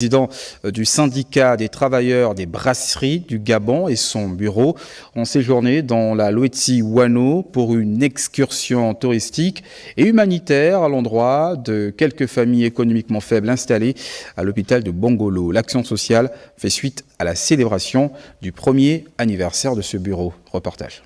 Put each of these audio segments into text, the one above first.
Président du syndicat des travailleurs des brasseries du Gabon et son bureau ont séjourné dans la Loeti Wano pour une excursion touristique et humanitaire à l'endroit de quelques familles économiquement faibles installées à l'hôpital de Bongolo. L'action sociale fait suite à la célébration du premier anniversaire de ce bureau. Reportage.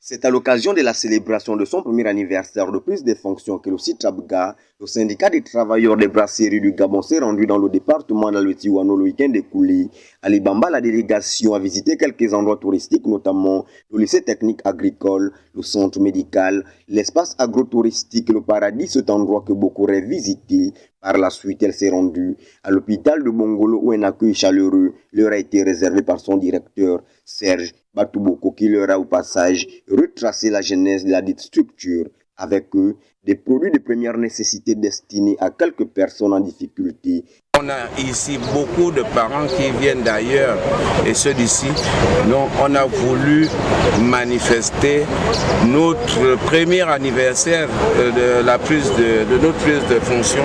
C'est à l'occasion de la célébration de son premier anniversaire de prise de fonctions que le CITRABGA, le syndicat des travailleurs des brasseries du Gabon, s'est rendu dans le département de la Loeti Wano le week-end écoulé. À Libamba, la délégation a visité quelques endroits touristiques, notamment le lycée technique agricole, le centre médical, l'espace agro-touristique, le paradis, cet endroit que beaucoup rêvent visiter. Par la suite, elle s'est rendue à l'hôpital de Bongolo où un accueil chaleureux leur a été réservé par son directeur, Serge Batouboko, qui leur a au passage retracé la genèse de la dite structure. Avec eux, des produits de première nécessité destinés à quelques personnes en difficulté. On a ici beaucoup de parents qui viennent d'ailleurs et ceux d'ici. Donc on a voulu manifester notre premier anniversaire de notre prise de fonction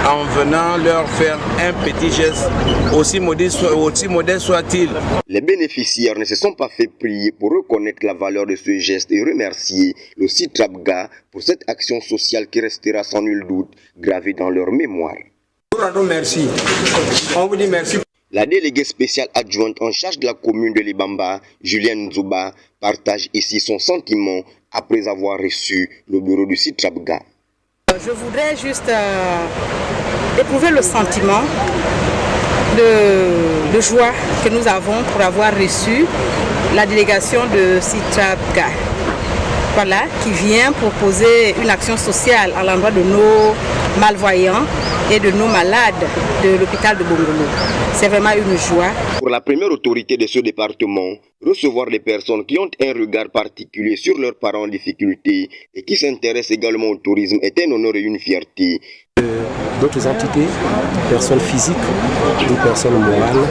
en venant leur faire un petit geste, aussi modeste soit-il. Les bénéficiaires ne se sont pas fait prier pour reconnaître la valeur de ce geste et remercier le CITRABGA pour cette action sociale qui restera sans nul doute gravée dans leur mémoire. Nous rendons merci. On vous dit merci. La déléguée spéciale adjointe en charge de la commune de Libamba, Julienne Nzouba, partage ici son sentiment après avoir reçu le bureau du CITRABGA. Je voudrais juste éprouver le sentiment de joie que nous avons pour avoir reçu la délégation de CITRABGA. Voilà, qui vient proposer une action sociale à l'endroit de nos malvoyants et de nos malades de l'hôpital de Bongolo. C'est vraiment une joie. Pour la première autorité de ce département, recevoir des personnes qui ont un regard particulier sur leurs parents en difficulté et qui s'intéressent également au tourisme est un honneur et une fierté. D'autres entités, personnes physiques ou personnes morales,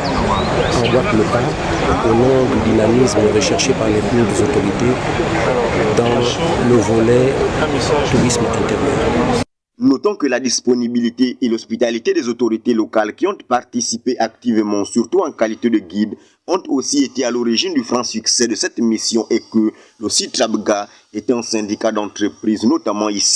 emboîtent le pas au nom du dynamisme recherché par les plus autorités dans le volet tourisme intérieur. Notons que la disponibilité et l'hospitalité des autorités locales qui ont participé activement, surtout en qualité de guide, ont aussi été à l'origine du franc succès de cette mission et que le CITRABGA est un syndicat d'entreprise, notamment ici.